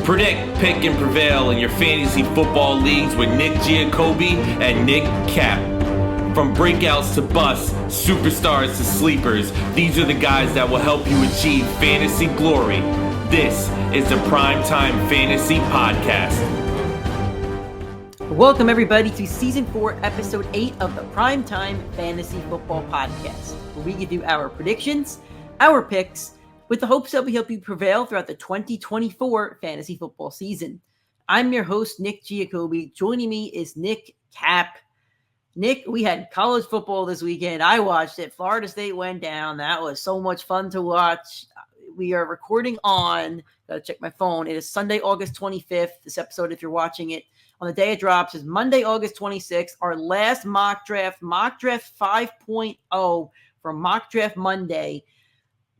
Predict, pick, and prevail in your fantasy football leagues with Nick Giacobbe and Nick Cap. From breakouts to busts, superstars to sleepers, these are the guys that will help you achieve fantasy glory. This is the PrimeTime Fantasy Podcast. Welcome, everybody, to Season 4, Episode 8 of the PrimeTime Fantasy Football Podcast, where we give you our predictions, our picks, with the hopes that we help you prevail throughout the 2024 fantasy football season. I'm your host, Nick Giacobbe. Joining me is Nick Cap. Nick, we had college football this weekend. I watched it. Florida State went down. That was so much fun to watch. We are recording on, gotta check my phone. It is Sunday, August 25th. This episode, if you're watching it on the day it drops, is Monday, August 26th. Our last mock draft 5.0 for Mock Draft Monday.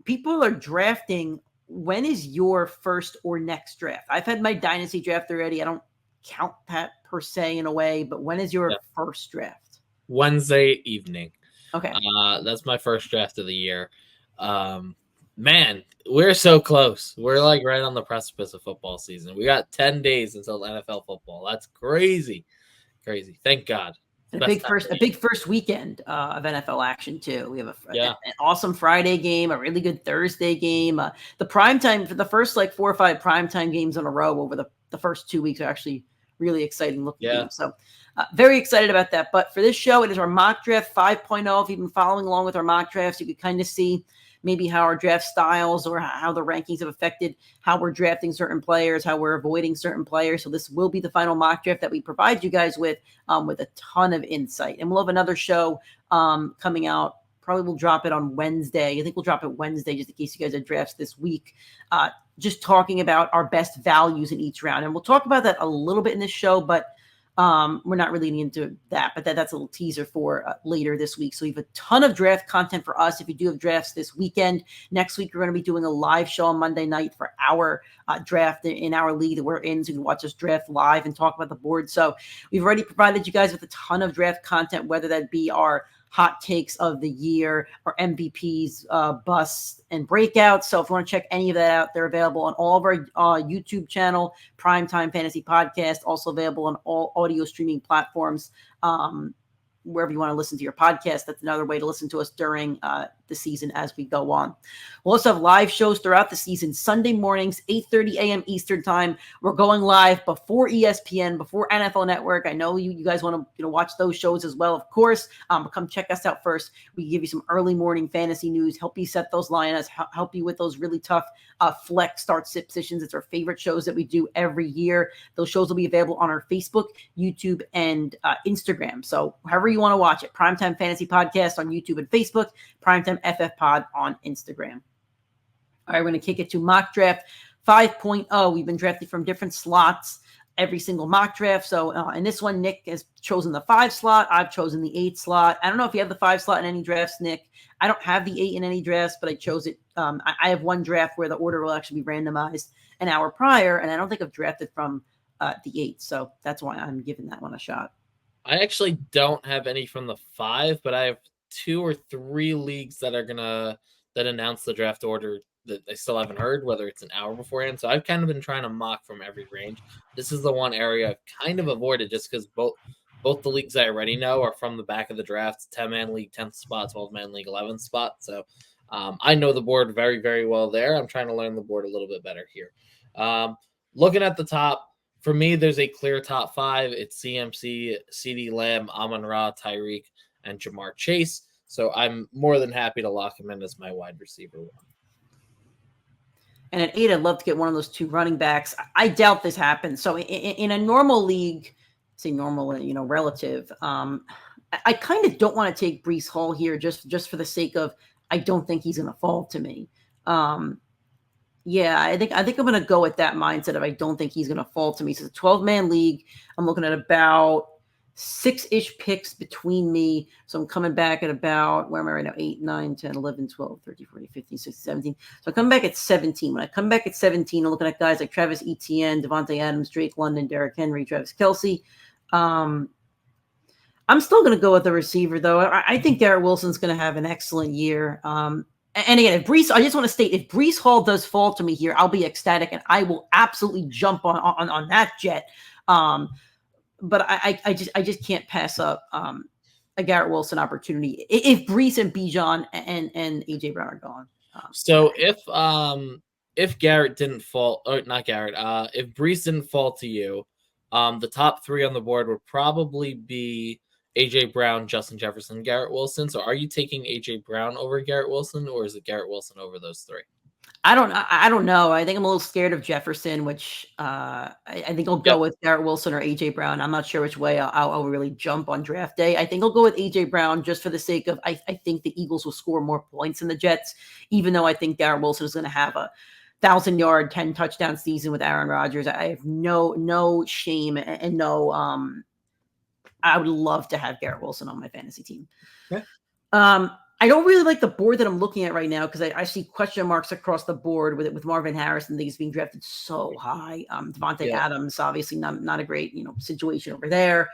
People are drafting. When is your first or next draft? I've had my dynasty draft already. I don't count that per se in a way, but when is your first draft? Wednesday evening. Okay. That's my first draft of the year. Man, we're so close. We're like right on the precipice of football season. We got 10 days until NFL football. That's crazy. Crazy. Thank God. And a big first weekend of NFL action too. We have an awesome Friday game, a really good Thursday game. The primetime for the first 4 or 5 primetime games in a row over the first 2 weeks are actually really exciting looking games. So very excited about that. But for this show, it is our mock draft 5.0. If you've been following along with our mock drafts, you could kind of see maybe how our draft styles or how the rankings have affected how we're drafting certain players, how we're avoiding certain players. So this will be the final mock draft that we provide you guys with a ton of insight. And we'll have another show coming out. Probably we'll drop it on Wednesday. I think we'll drop it Wednesday just in case you guys have drafts this week. Just talking about our best values in each round. And we'll talk about that a little bit in this show, but we're not really getting into that, but that's a little teaser for later this week. So we have a ton of draft content for us. If you do have drafts this weekend, next week, we're going to be doing a live show on Monday night for our draft in our league that we're in. So you can watch us draft live and talk about the board. So we've already provided you guys with a ton of draft content, whether that be our hot takes of the year or MVPs, busts, and breakouts. So if you want to check any of that out, they're available on all of our YouTube channel, Primetime Fantasy Podcast, also available on all audio streaming platforms. Wherever you want to listen to your podcast, that's another way to listen to us during the season as we go on. We'll also have live shows throughout the season, Sunday mornings, 8:30 a.m. Eastern time. We're going live before ESPN, before NFL Network. I know you guys want to watch those shows as well, of course. But come check us out first. We give you some early morning fantasy news, help you set those lineups, help you with those really tough flex start sit positions. It's our favorite shows that we do every year. Those shows will be available on our Facebook, YouTube, and Instagram. So however you want to watch it, Primetime Fantasy Podcast on YouTube and Facebook, Primetime FF Pod on Instagram. All right, we're going to kick it to mock draft 5.0. We've been drafting from different slots every single mock draft. So in this one, Nick has chosen the 5 slot. I've chosen the 8 slot. I don't know if you have the 5 slot in any drafts, Nick. I don't have the 8 in any drafts, but I chose it. I have one draft where the order will actually be randomized an hour prior, and I don't think I've drafted from the 8. So that's why I'm giving that one a shot. I actually don't have any from the 5, but I have 2 or 3 leagues that announce the draft order that I still haven't heard, whether it's an hour beforehand. So I've kind of been trying to mock from every range. This is the one area I've kind of avoided just because both the leagues I already know are from the back of the draft. 10-man league, 10th spot, 12-man league, 11th spot. So I know the board very, very well there. I'm trying to learn the board a little bit better here. Looking at the top, for me, there's a clear top 5. It's CMC, CeeDee Lamb, Amon-Ra, Tyreek, and Jamar Chase. So I'm more than happy to lock him in as my wide receiver 1. And at 8, I'd love to get one of those 2 running backs. I doubt this happens. So in a normal league, say normal, relative, I kind of don't want to take Breece Hall here just for the sake of I don't think he's going to fall to me. Yeah, I think I'm going to go with that mindset of I don't think he's going to fall to me. So it's a 12-man league. I'm looking at about 6-ish picks between me. So I'm coming back at about, where am I right now? 8, 9, 10, 11, 12, 13, 14, 15, 16, 17. So I come back at 17. When I come back at 17, I'm looking at guys like Travis Etienne, Devontae Adams, Drake London, Derrick Henry, Travis Kelce. I'm still going to go with the receiver, though. I think Garrett Wilson's going to have an excellent year. And again, if Breece, I just want to state, if Breece Hall does fall to me here, I'll be ecstatic and I will absolutely jump on that jet. But I just can't pass up a Garrett Wilson opportunity if Breece and Bijan and AJ Brown are gone. So if Garrett didn't fall, or not Garrett, if Breece didn't fall to you, the top 3 on the board would probably be AJ Brown, Justin Jefferson, Garrett Wilson. So are you taking AJ Brown over Garrett Wilson, or is it Garrett Wilson over those 3? I don't know. I think I'm a little scared of Jefferson, which I think I'll go with Garrett Wilson or AJ Brown. I'm not sure which way I'll really jump on draft day. I think I'll go with AJ Brown just for the sake of I think the Eagles will score more points than the Jets, even though I think Garrett Wilson is going to have a 1,000-yard, 10 touchdown season with Aaron Rodgers. I have no shame and no. I would love to have Garrett Wilson on my fantasy team. Okay. I don't really like the board that I'm looking at right now because I see question marks across the board with Marvin Harrison. He's being drafted so high. Devontae Adams, obviously not a great situation over there.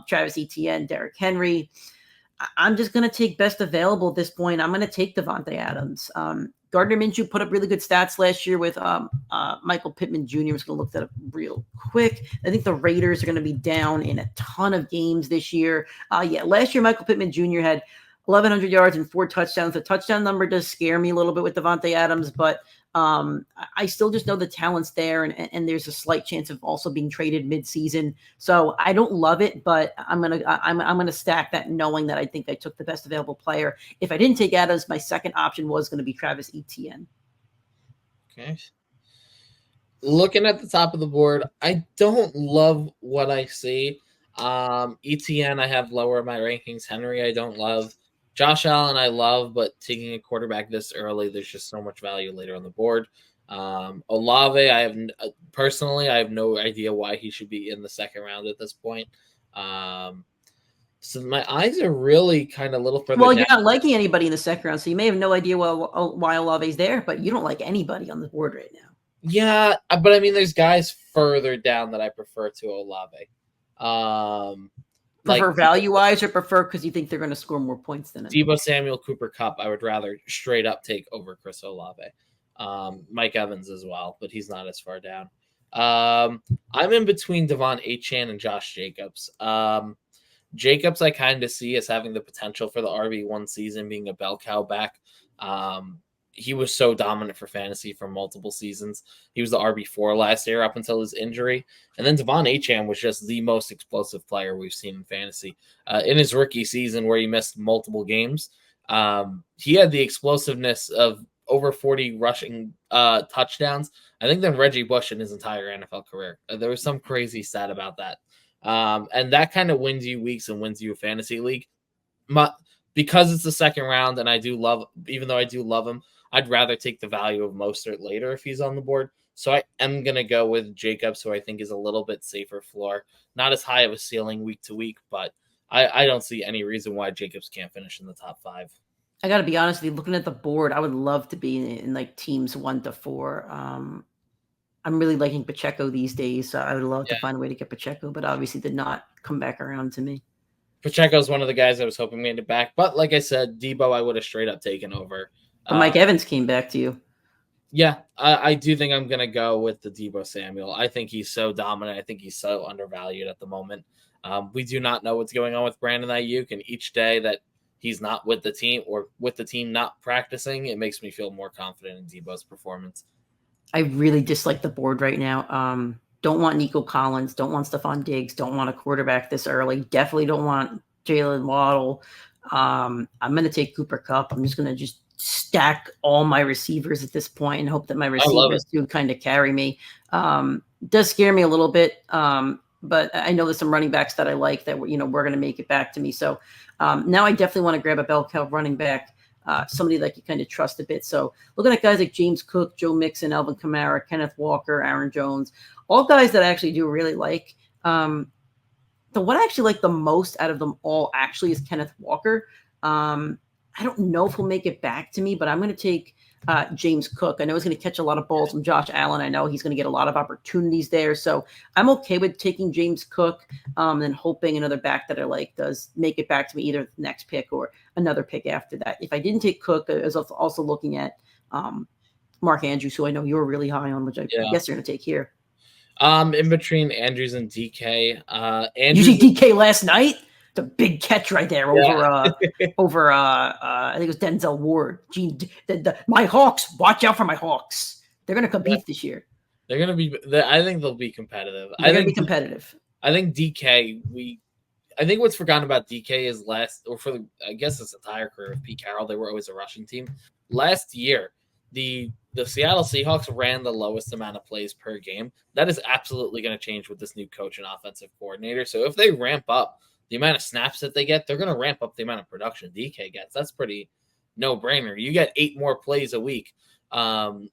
Travis Etienne, Derrick Henry. I'm just going to take best available at this point. I'm going to take Devontae Adams. Gardner Minshew put up really good stats last year with Michael Pittman Jr. I was going to look that up real quick. I think the Raiders are going to be down in a ton of games this year. Last year Michael Pittman Jr. had 1,100 yards and 4 touchdowns. The touchdown number does scare me a little bit with Devontae Adams, but I still just know the talent's there, and there's a slight chance of also being traded midseason. So I don't love it, but I'm gonna stack that knowing that I think I took the best available player. If I didn't take Adams, my second option was going to be Travis Etienne. Okay. Looking at the top of the board, I don't love what I see. Etienne, I have lower in my rankings. Henry, I don't love. Josh Allen, I love, but taking a quarterback this early, there's just so much value later on the board. Olave, I have no idea why he should be in the second round at this point. So my eyes are really kind of a little further down. You're not liking anybody in the second round, so you may have no idea why Olave's there, but you don't like anybody on the board right now. Yeah, but I mean, there's guys further down that I prefer to Olave. Prefer value-wise or prefer because you think they're going to score more points than him? Deebo Samuel, Cooper Kupp, I would rather straight up take over Chris Olave. Mike Evans as well, but he's not as far down. I'm in between Devon Achane and Josh Jacobs. Jacobs I kind of see as having the potential for the RB1 season, being a bell cow back. He was so dominant for fantasy for multiple seasons. He was the RB4 last year up until his injury. And then Devon Achane was just the most explosive player we've seen in fantasy. In his rookie season where he missed multiple games, he had the explosiveness of over 40 rushing touchdowns, I think, than Reggie Bush in his entire NFL career. There was some crazy stat about that. And that kind of wins you weeks and wins you a fantasy league. Because it's the second round, and even though I do love him, I'd rather take the value of Mostert later if he's on the board. So I am going to go with Jacobs, who I think is a little bit safer floor. Not as high of a ceiling week to week, but I don't see any reason why Jacobs can't finish in the top 5. I got to be honest with you, looking at the board, I would love to be in like teams 1 to 4. I'm really liking Pacheco these days, so I would love to find a way to get Pacheco, but obviously did not come back around to me. Pacheco is one of the guys I was hoping made it back, but like I said, Deebo I would have straight up taken over. But Mike Evans came back to you. Yeah, I do think I'm going to go with the Deebo Samuel. I think he's so dominant. I think he's so undervalued at the moment. We do not know what's going on with Brandon Ayuk, and each day that he's not with the team or with the team not practicing, it makes me feel more confident in Deebo's performance. I really dislike the board right now. Don't want Nico Collins. Don't want Stephon Diggs. Don't want a quarterback this early. Definitely don't want Jalen Waddle. I'm going to take Cooper Kupp. I'm just going to stack all my receivers at this point and hope that my receivers do kind of carry me. Does scare me a little bit, but I know there's some running backs that I like that we're going to make it back to me. So now I definitely want to grab a bell cow running back, somebody that you kind of trust a bit. So looking at guys like James Cook, Joe Mixon, Alvin Kamara, Kenneth Walker, Aaron Jones, all guys that I actually do really like. The one I actually like the most out of them all actually is Kenneth Walker. I don't know if he'll make it back to me, but I'm going to take James Cook. I know he's going to catch a lot of balls from Josh Allen. I know he's going to get a lot of opportunities there. So I'm okay with taking James Cook and hoping another back that I like does make it back to me, either the next pick or another pick after that. If I didn't take Cook, I was also looking at Mark Andrews, who I know you're really high on, which I guess you're going to take here. In between Andrews and DK. Andrews, you see DK last night? The big catch right there over I think it was Denzel Ward. My Hawks, watch out for my Hawks. They're going to compete this year. They're going to be. I think they'll be competitive. They're going to be competitive. I think DK. I think what's forgotten about DK is I guess his entire career of Pete Carroll, they were always a rushing team. Last year, the Seattle Seahawks ran the lowest amount of plays per game. That is absolutely going to change with this new coach and offensive coordinator. So if they ramp up the amount of snaps that they get, they're going to ramp up the amount of production DK gets. That's pretty no-brainer. You get 8 more plays a week from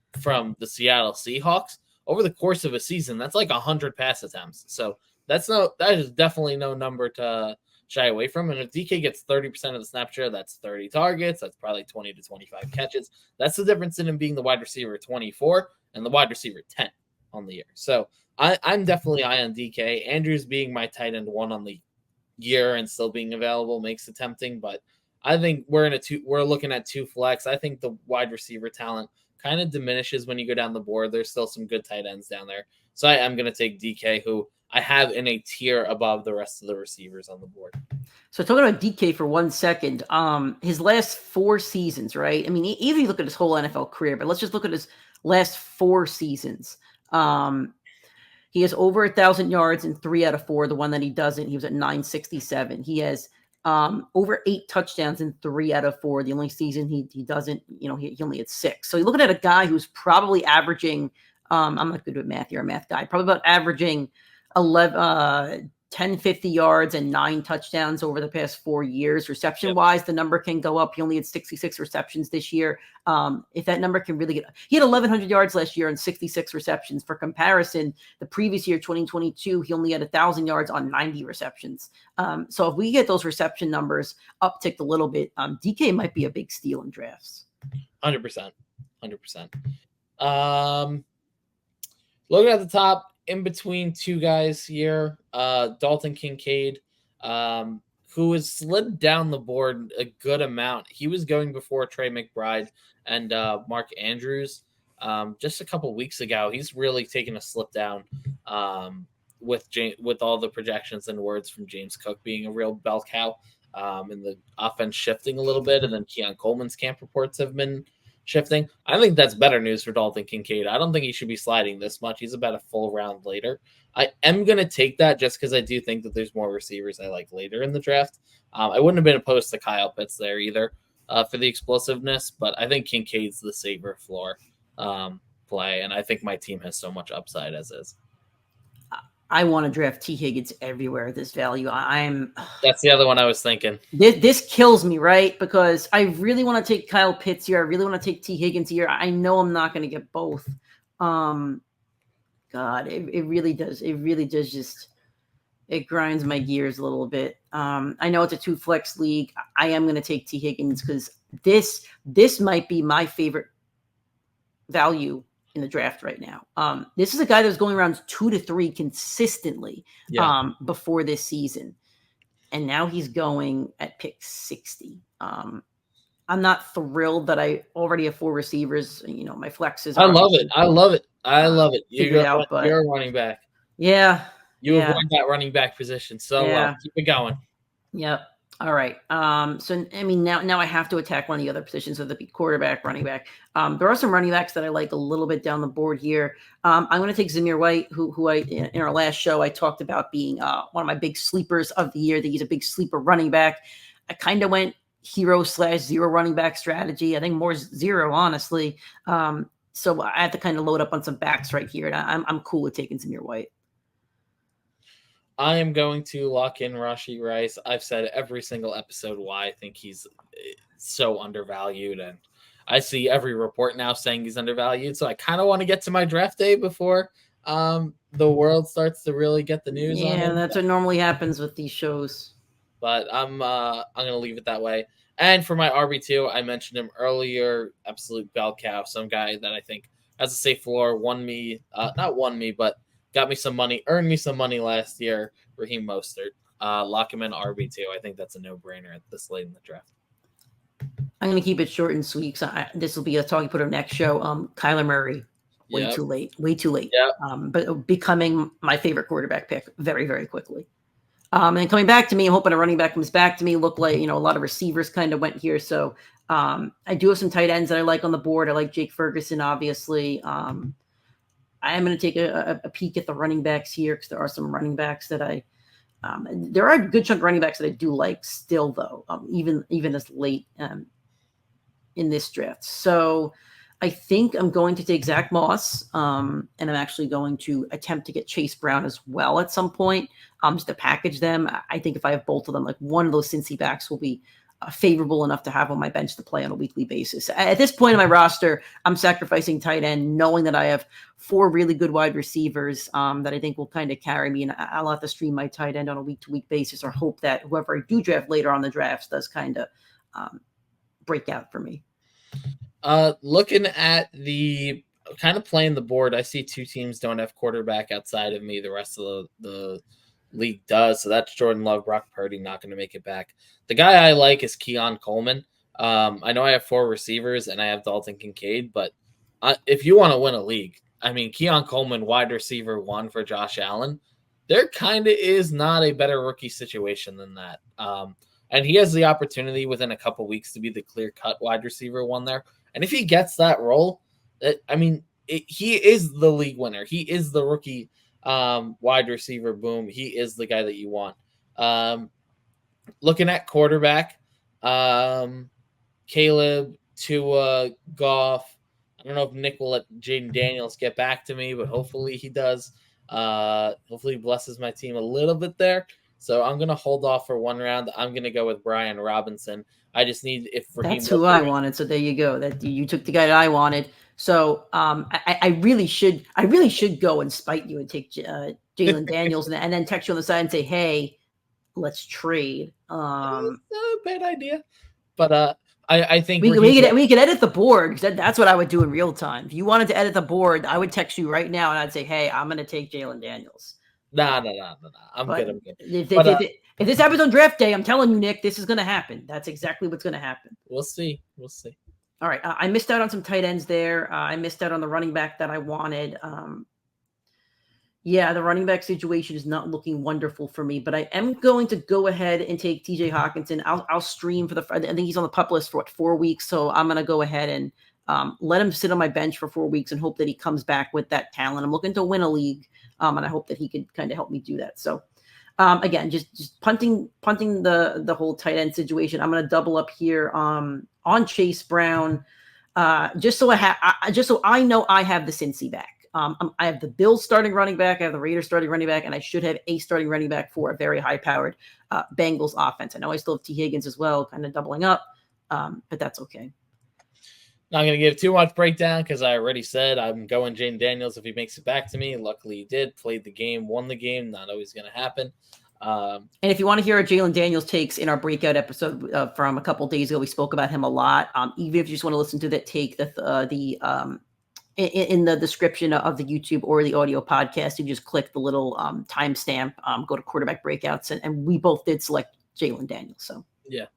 the Seattle Seahawks over the course of a season. That's like 100 pass attempts. So that is definitely no number to shy away from. And if DK gets 30% of the snap share, that's 30 targets. That's probably 20 to 25 catches. That's the difference in him being the wide receiver 24 and the wide receiver 10 on the year. So I'm definitely high on DK. Andrews being my tight end 1 on the year and still being available makes it tempting, but I think we're looking at 2 flex. I think the wide receiver talent kind of diminishes when you go down the board. There's still some good tight ends down there. So I am going to take DK, who I have in a tier above the rest of the receivers on the board. So talking about DK for 1 second, his last 4 seasons, right? I mean, even if you look at his whole NFL career, but let's just look at his last 4 seasons. He has over 1,000 yards in 3 out of 4. The one that he doesn't, he was at 967. He has over 8 touchdowns in 3 out of 4. The only season he doesn't, he only had 6. So you're looking at a guy who's probably averaging, I'm not good with math. You're a math guy. Probably about averaging 1050 yards and 9 touchdowns over the past 4 years. Reception-wise, the number can go up. He only had 66 receptions this year. If that number can really he had 1,100 yards last year and 66 receptions. For comparison, the previous year, 2022, he only had 1,000 yards on 90 receptions. So if we get those reception numbers upticked a little bit, DK might be a big steal in drafts. 100%. 100%. Looking at the top, in between 2 guys here, Dalton Kincaid, who has slid down the board a good amount. He was going before Trey McBride and Mark Andrews just a couple weeks ago. He's really taken a slip down with all the projections and words from James Cook being a real bell cow and the offense shifting a little bit. And then Keon Coleman's camp reports have been shifting. I think that's better news for Dalton Kincaid. I don't think he should be sliding this much. He's about a full round later. I am going to take that just because I do think that there's more receivers I like later in the draft. I wouldn't have been opposed to Kyle Pitts there either for the explosiveness, but I think Kincaid's the safer floor play, and I think my team has so much upside as is. I want to draft T. Higgins everywhere at this value. That's the other one I was thinking. This kills me, right? Because I really want to take Kyle Pitts here. I really want to take T. Higgins here. I know I'm not going to get both. God, it really does. It really does it grinds my gears a little bit. I know it's a 2 flex league. I am going to take T. Higgins because this might be my favorite value in the draft right now. This is a guy that was going around 2 to 3 consistently before this season. And now he's going at pick 60. I'm not thrilled that I already have 4 receivers. My flexes. I love it. You're a running back. Yeah. You avoid that running back position. So keep it going. Yep. All right. So I mean, now I have to attack one of the other positions, whether it be quarterback, running back. There are some running backs that I like a little bit down the board here. I'm going to take Zamir White, who I in our last show I talked about being one of my big sleepers of the year. That he's a big sleeper running back. I kind of went hero/zero running back strategy. I think more zero, honestly. So I have to kind of load up on some backs right here, and I'm cool with taking Zamir White. I am going to lock in Rashee Rice. I've said every single episode why I think he's so undervalued, and I see every report now saying he's undervalued. So I kind of want to get to my draft day before the world starts to really get the news on him. Yeah, that's what normally happens with these shows. But I'm going to leave it that way. And for my RB2, I mentioned him earlier, absolute bell cow, some guy that I think has a safe floor, not won me, but got me some money, earned me some money last year, Raheem Mostert. Lock him in RB2. I think that's a no-brainer at this late in the draft. I'm going to keep it short and sweet. So this will be a talking point of next show. Kyler Murray, way too late. Yep. But becoming my favorite quarterback pick very, very quickly. And coming back to me, I'm hoping a running back comes back to me. Look like, a lot of receivers kind of went here. So I do have some tight ends that I like on the board. I like Jake Ferguson, obviously. I am going to take a peek at the running backs here because there are some running backs that there are a good chunk of running backs that I do like still, though, even as late in this draft. So I think I'm going to take Zach Moss, and I'm actually going to attempt to get Chase Brown as well at some point, just to package them. I think if I have both of them, like one of those Cincy backs will be favorable enough to have on my bench to play on a weekly basis. At this point in my roster, I'm sacrificing tight end, knowing that I have 4 really good wide receivers that I think will kind of carry me, and I'll have to stream my tight end on a week-to-week basis or hope that whoever I do draft later on the drafts does kind of break out for me. Looking at the kind of playing the board, I see 2 teams don't have quarterback outside of me. The rest of the league does. So that's Jordan Love, Brock Purdy, not going to make it back. The guy I like is Keon Coleman. I know I have 4 receivers and I have Dalton Kincaid, but if you want to win a league, I mean, Keon Coleman, wide receiver 1 for Josh Allen, there kind of is not a better rookie situation than that. And he has the opportunity within a couple weeks to be the clear-cut wide receiver 1 there. And if he gets that role, he is the league winner. He is the rookie wide receiver boom. He is the guy that you want. Looking at quarterback, Caleb, Tua, Goff. I don't know if Nick will let Jaden Daniels get back to me, but hopefully he does. Hopefully he blesses my team a little bit there. So I'm going to hold off for 1 round. I'm going to go with Brian Robinson. I just need that's who I wanted. So there you go. That you took the guy that I wanted. So I really should go and spite you and take Jalen Daniels and then text you on the side and say, hey, let's trade. That's a bad idea. But I think we could edit the board because that's what I would do in real time. If you wanted to edit the board, I would text you right now and I'd say, hey, I'm going to take Jalen Daniels. No. I'm good. If this happens on draft day, I'm telling you, Nick, this is going to happen. That's exactly what's going to happen. We'll see. All right. I missed out on some tight ends there. I missed out on the running back that I wanted. The running back situation is not looking wonderful for me, but I am going to go ahead and take TJ Hawkinson. I'll stream I think he's on the pup list for 4 weeks. So I'm going to go ahead and let him sit on my bench for 4 weeks and hope that he comes back with that talent. I'm looking to win a league. And I hope that he could kind of help me do that. So again, just punting the whole tight end situation. I'm going to double up here on Chase Brown, just so I know I have the Cincy back. I have the Bills starting running back, I have the Raiders starting running back, and I should have a starting running back for a very high-powered Bengals offense. I know I still have T. Higgins as well, kind of doubling up, but that's okay. Not going to give too much breakdown because I already said I'm going Jaden Daniels if he makes it back to me. Luckily he did. Played the game, won the game. Not always going to happen. And if you want to hear our Jalen Daniels takes in our breakout episode from a couple days ago, we spoke about him a lot. Even if you just want to listen to that take, in the description of the YouTube or the audio podcast, you just click the little timestamp, go to quarterback breakouts, and we both did select Jalen Daniels. So yeah.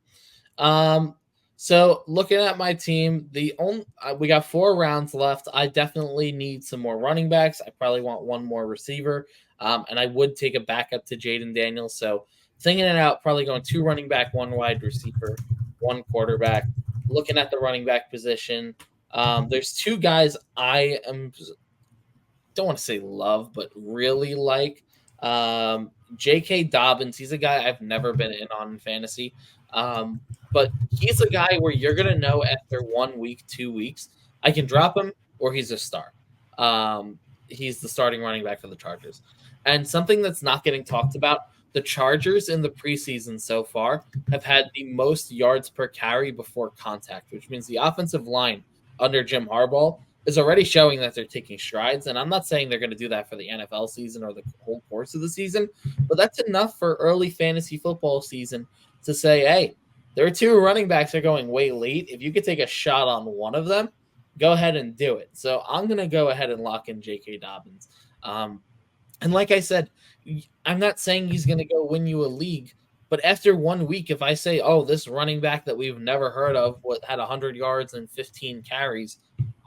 So looking at my team, we got 4 rounds left. I definitely need some more running backs. I probably want 1 more receiver, and I would take a backup to Jaden Daniels. So thinking it out, probably going 2 running back, 1 wide receiver, 1 quarterback. Looking at the running back position, there's 2 guys I don't want to say love, but really like. J.K. Dobbins, he's a guy I've never been in on in fantasy. But he's a guy where you're going to know after 1 week, 2 weeks, I can drop him or he's a star. He's the starting running back for the Chargers. And something that's not getting talked about, the Chargers in the preseason so far have had the most yards per carry before contact, which means the offensive line under Jim Harbaugh is already showing that they're taking strides. And I'm not saying they're going to do that for the NFL season or the whole course of the season, but that's enough for early fantasy football season to say, hey, There are 2 running backs that are going way late. If you could take a shot on one of them, go ahead and do it. So I'm going to go ahead and lock in J.K. Dobbins. And like I said, I'm not saying he's going to go win you a league, but after 1 week, if I say, oh, this running back that we've never heard of had 100 yards and 15 carries,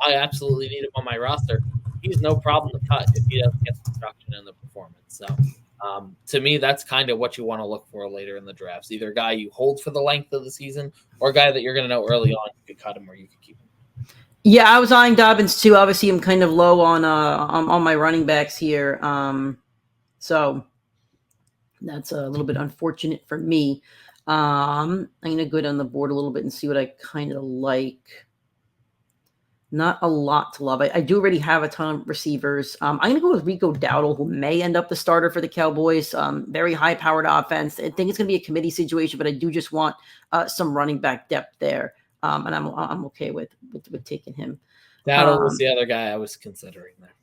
I absolutely need him on my roster. He's no problem to cut if he doesn't get the production and the performance. So to me, that's kind of what you want to look for later in the drafts. Either a guy you hold for the length of the season or a guy that you're going to know early on you could cut him or you could keep him. Yeah, I was eyeing Dobbins too. Obviously, I'm kind of low on my running backs here. So that's a little bit unfortunate for me. I'm going to go down the board a little bit and see what I kind of like. Not a lot to love. I do already have a ton of receivers. I'm going to go with Rico Dowdle, who may end up the starter for the Cowboys. Very high-powered offense. I think it's going to be a committee situation, but I do just want some running back depth there. And I'm okay with taking him. Dowdle was the other guy I was considering there.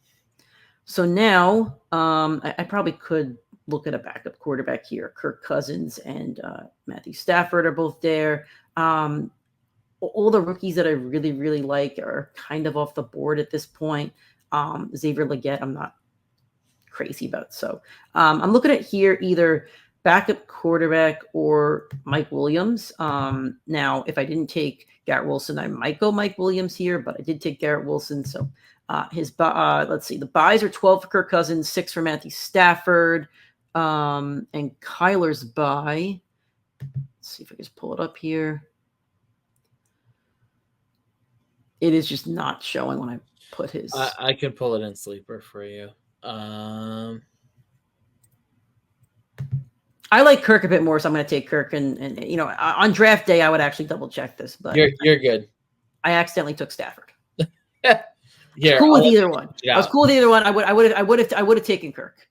So now I probably could look at a backup quarterback here. Kirk Cousins and Matthew Stafford are both there. All the rookies that I really, really like are kind of off the board at this point. Xavier Legette, I'm not crazy about. So I'm looking at here either backup quarterback or Mike Williams. Now, if I didn't take Garrett Wilson, I might go Mike Williams here, but I did take Garrett Wilson. So let's see, the buys are 12 for Kirk Cousins, 6 for Matthew Stafford, and Kyler's buy. Let's see if I can just pull it up here. It is just not showing when I put his. I can pull it in sleeper for you. I like Kirk a bit more, so I'm going to take Kirk. And on draft day, I would actually double check this, but you're good. I accidentally took Stafford. Yeah, cool with either one. Yeah. I was cool with either one. I would have taken Kirk.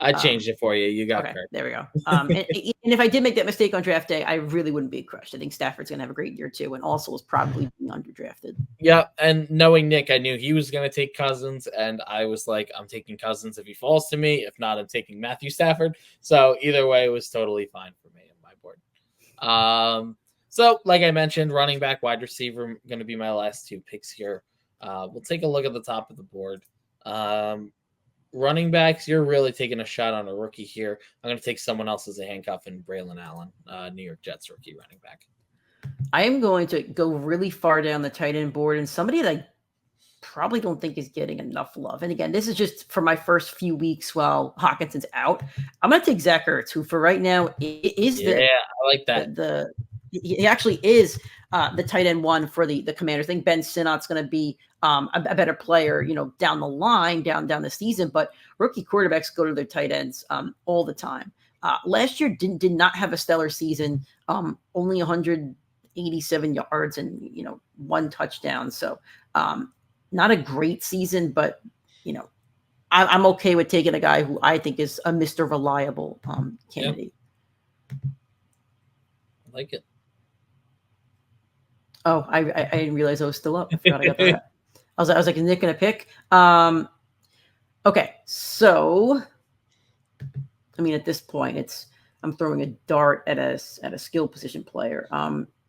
I changed it for you. You got okay, Kirk. There we go. And if I did make that mistake on draft day, I really wouldn't be crushed. I think Stafford's going to have a great year too, and also is probably being underdrafted. Yeah, and knowing Nick, I knew he was going to take Cousins, and I was like, I'm taking Cousins if he falls to me. If not, I'm taking Matthew Stafford. So either way, it was totally fine for me on my board. So like I mentioned, running back, wide receiver, going to be my last 2 picks here. We'll take a look at the top of the board. Running backs, you're really taking a shot on a rookie here. I'm going to take someone else as a handcuff and Braylon Allen, New York Jets rookie running back. I am going to go really far down the tight end board and somebody that I probably don't think is getting enough love. And again, this is just for my first few weeks while Hawkinson's out. I'm going to take Zach Ertz, who for right now is I like that. He actually is the tight end 1 for the Commanders. I think Ben Sinnott's going to be a better player, down the line, down the season. But rookie quarterbacks go to their tight ends all the time. Last year did not have a stellar season. Only 187 yards and 1 touchdown. So not a great season, but I'm okay with taking a guy who I think is a Mr. Reliable candidate. Yep. I like it. Oh, I didn't realize I was still up. I forgot I got that. I was like, is Nick gonna pick? Okay, so I mean, at this point, I'm throwing a dart at a skill position player.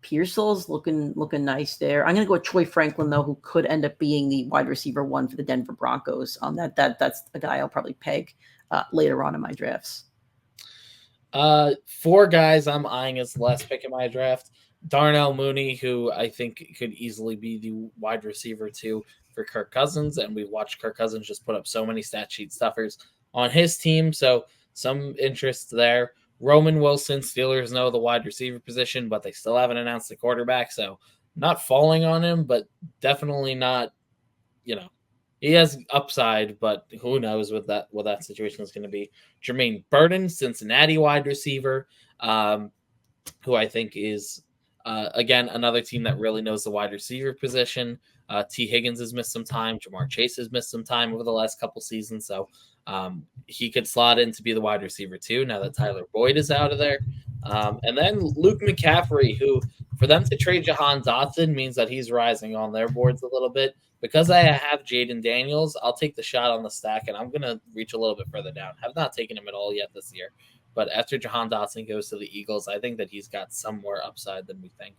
Pearsall's looking nice there. I'm gonna go with Troy Franklin though, who could end up being the wide receiver 1 for the Denver Broncos. That's a guy I'll probably peg later on in my drafts. 4 guys I'm eyeing as the last pick in my draft. Darnell Mooney, who I think could easily be the wide receiver 2 for Kirk Cousins, and we watched Kirk Cousins just put up so many stat sheet stuffers on his team, so some interest there. Roman Wilson, Steelers know the wide receiver position, but they still haven't announced the quarterback, so not falling on him, but definitely not, he has upside, but who knows what that situation is going to be. Jermaine Burton, Cincinnati wide receiver, who I think is again, another team that really knows the wide receiver position. T. Higgins has missed some time. Jamar Chase has missed some time over the last couple seasons. So he could slot in to be the wide receiver too, now that Tyler Boyd is out of there. And then Luke McCaffrey, who for them to trade Jahan Dotson means that he's rising on their boards a little bit. Because I have Jaden Daniels, I'll take the shot on the stack, and I'm going to reach a little bit further down. Have not taken him at all yet this year. But after Jahan Dotson goes to the Eagles, I think that he's got some more upside than we think.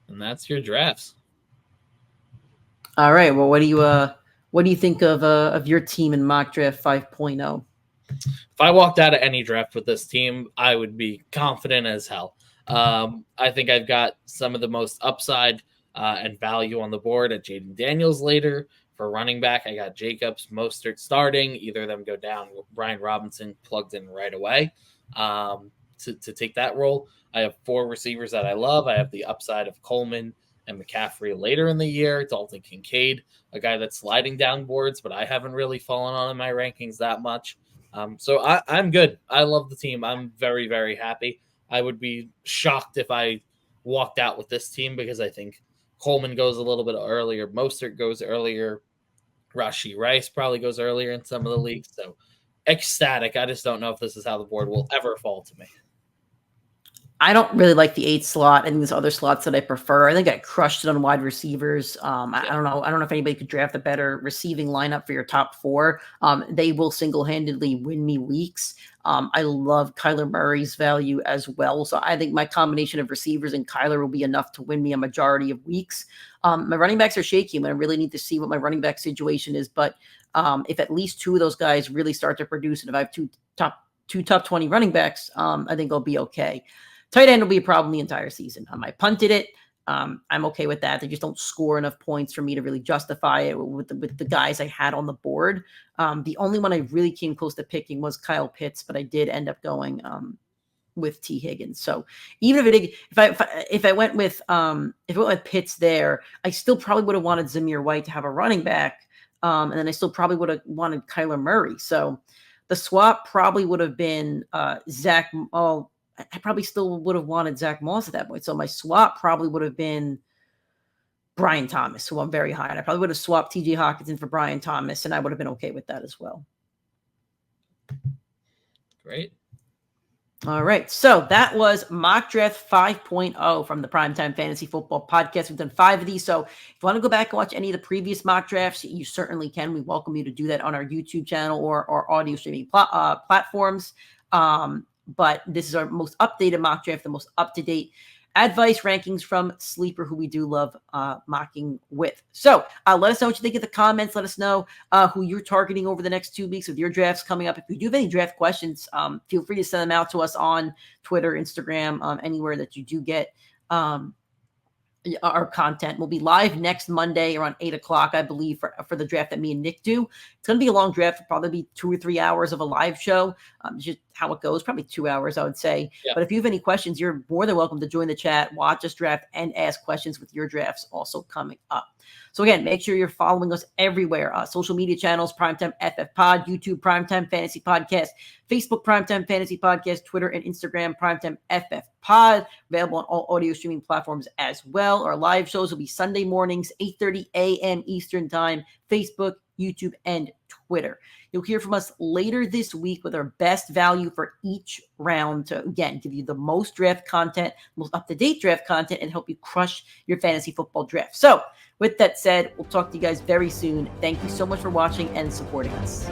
And that's your drafts. All right. Well, what do you think of your team in mock draft 5.0? If I walked out of any draft with this team, I would be confident as hell. I think I've got some of the most upside and value on the board at Jaden Daniels later. For running back, I got Jacobs, Mostert starting. Either of them go down. Brian Robinson plugged in right away to take that role. I have 4 receivers that I love. I have the upside of Coleman and McCaffrey later in the year. Dalton Kincaid, a guy that's sliding down boards, but I haven't really fallen on in my rankings that much. So I'm good. I love the team. I'm very, very happy. I would be shocked if I walked out with this team because I think Coleman goes a little bit earlier. Mostert goes earlier. Rashee Rice probably goes earlier in some of the leagues. So ecstatic. I just don't know if this is how the board will ever fall to me. I don't really like the 8 slot. I think there's other slots that I prefer. I think I crushed it on wide receivers. I don't know. I don't know if anybody could draft a better receiving lineup for your top 4. They will single-handedly win me weeks. I love Kyler Murray's value as well. So I think my combination of receivers and Kyler will be enough to win me a majority of weeks. My running backs are shaky. I really need to see what my running back situation is. But if at least 2 of those guys really start to produce, and if I have two top 20 running backs, I think I'll be okay. Tight end will be a problem the entire season. I punted it. I'm okay with that. They just don't score enough points for me to really justify it with the guys I had on the board. The only one I really came close to picking was Kyle Pitts, but I did end up going with T. Higgins. So even if I went with Pitts there, I still probably would have wanted Zamir White to have a running back, and then I still probably would have wanted Kyler Murray. So the swap probably would have been Zach. I probably still would have wanted Zach Moss at that point. So my swap probably would have been Brian Thomas, who I'm very high on. I probably would have swapped TJ Hawkinson for Brian Thomas, and I would have been okay with that as well. Great. All right. So that was Mock Draft 5.0 from the Primetime Fantasy Football Podcast. We've done 5 of these. So if you want to go back and watch any of the previous mock drafts, you certainly can. We welcome you to do that on our YouTube channel or our audio streaming platforms. But this is our most updated mock draft, the most up-to-date advice rankings from Sleeper, who we do love mocking with. So let us know what you think in the comments. Let us know who you're targeting over the next 2 weeks with your drafts coming up. If you do have any draft questions, feel free to send them out to us on Twitter, Instagram, anywhere that you do get our content. Will be live next Monday around 8 o'clock, I believe, for the draft that me and Nick do. It's going to be a long draft. It'll probably be 2 or 3 hours of a live show. Just how it goes, probably 2 hours, I would say. Yeah. But if you have any questions, you're more than welcome to join the chat, watch us draft, and ask questions with your drafts also coming up. So again, make sure you're following us everywhere. Social media channels, Primetime FF Pod, YouTube, Primetime Fantasy Podcast, Facebook, Primetime Fantasy Podcast, Twitter and Instagram, Primetime FF Pod, available on all audio streaming platforms as well. Our live shows will be Sunday mornings, 8:30 a.m. Eastern Time, Facebook, YouTube, and Twitter. You'll hear from us later this week with our best value for each round to, again, give you the most draft content, most up-to-date draft content, and help you crush your fantasy football draft. So with that said, we'll talk to you guys very soon. Thank you so much for watching and supporting us.